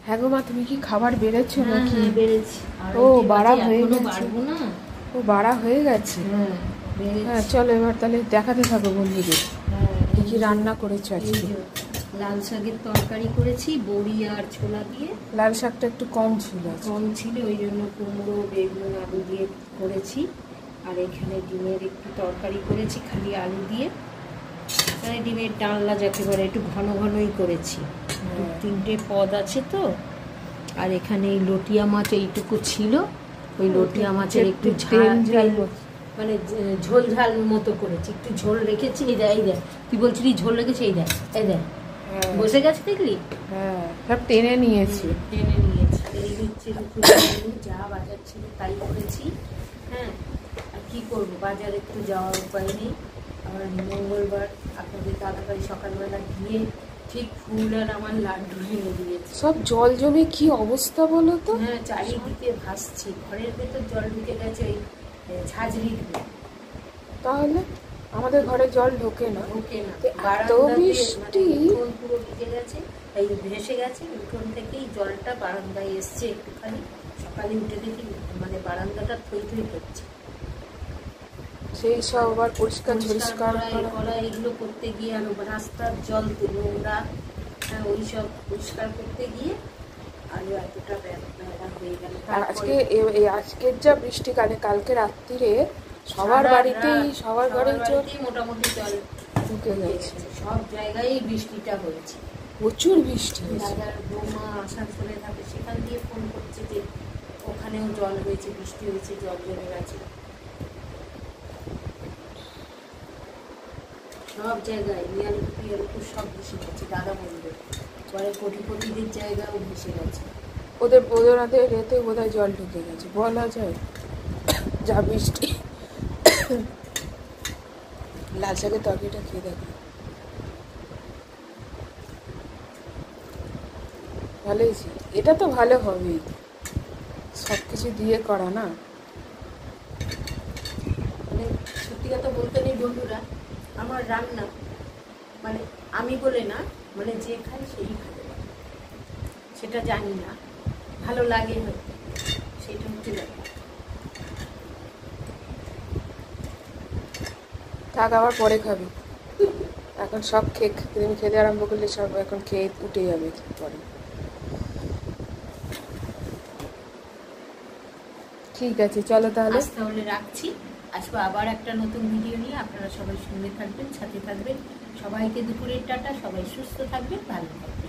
হ্যাঁ গো মা, তুমি কি খাবার বেড়েছো নাকি? বেড়েছি। ও বাড়া হয়ে গেছে। ও বাড়া হয়ে গেছে। হ্যাঁ চলো এবার তাহলে দেখাতে থাকো বন্ধুদের কি কি রান্না করেছো আজকে। লাল শাকের তরকারি করেছি বড়ি আর ছোলা দিয়ে। লাল শাকটা একটু কম ছিল, ওই জন্য কুমড়ো বেগুন আলু দিয়ে করেছি। আর এখানে ডিমের একটু তরকারি করেছি খালি আলু দিয়ে, মানে ডিমের ডালনা যাকে বলে একটু ঘন ঘনই করেছি। 3টে পদ আছে তো। আর এখানে এই লটিয়া মাছ এইটুকু ছিল, ওই লটিয়া মাছের একটু ঝাল মানে ঝোল ঝাল মতো করেছি, একটু ঝোল রেখেছি। এই দেখ তুই বলছিলি ঝোল রেখেছি, এই দেখ বসে গেছে দেখলি। হ্যাঁ সব টেনে নিয়েছি। এই হচ্ছে যা বাজার ছিল তাই করেছি। হ্যাঁ আর কি করবো, বাজারে একটু যাওয়ার উপায় নেই। আবার মঙ্গলবার আপনাদের দাদাভাই সকালবেলা গিয়ে ঠিক ফুল আর আমার লাড্ডু এনে দিয়েছে। সব জল জমে কি অবস্থা বলো তো। হ্যাঁ চারিদিকে ভাসছে, ঘরের ভেতর জল ঢুকে গেছে ওই ঝাঁঝরি দিয়ে। তাহলে আমাদের ঘরে জল ঢোকে না। এত বৃষ্টি পুরো ভিজে গেছে, এই ভেসে গেছে। উঠোন থেকেই জলটা বারান্দায় এসছে একটুখানি। সকালে উঠে দেখি মানে বারান্দাটা থই থই করছে। সেই সব আবার পরিষ্কার করা এগুলো করতে গিয়ে আর রাস্তার জল নোংরা, হ্যাঁ ওই সব পরিষ্কার করতে গিয়ে আরো এতটা বেলা হয়ে গেল। আজকের যা বৃষ্টি, কালকে রাত্রিরে সবার ঘরেই মোটামুটি জল ঢুকে গেছে। সব জায়গায় বৃষ্টিটা হয়েছে, প্রচুর বৃষ্টি হয়েছে। দাদার বৌমা আসানসোলে থাকে, সেখান দিয়ে ফোন করছে যে ওখানেও জল হয়েছে, বৃষ্টি হয়েছে, জল জমে গেছে সব জায়গায়। নিয়ালপুর সব ভেসে গেছে, দাদা বলবে পরে কোটিপতিদের জায়গাও ভেসে গেছে। ওদের রেতে বোধহয় জল ঢুকে গেছে, বলা যায় যা বৃষ্টি। লাল শাকের তরকারিটা খেয়ে দেখো, ভালো হয়েছে। এটা তো ভালো হবেই, সব কিছু দিয়ে করা না। মানে সত্যি কথা বলতে নেই বন্ধুরা, আমার রান্না মানে আমি বলে না, মানে যে খাই সেই খেতে পারে, সেটা জানি না ভালো লাগে হয়তো, সেটা হচ্ছে ব্যাপার। থাক আবার পরে খাবি, এখন সব তুমি খেতে আরম্ভ করলে সব এখন খেয়ে উঠে যাবে পরে। ঠিক আছে চলো তাহলে রাখছি। আসবো আবার একটা নতুন ভিডিও নিয়ে। আপনারা সবাই সঙ্গে থাকবেন, সাথে থাকবেন। সবাইকে দুপুরের টাটা। সবাই সুস্থ থাকবেন, ভালো থাকবেন।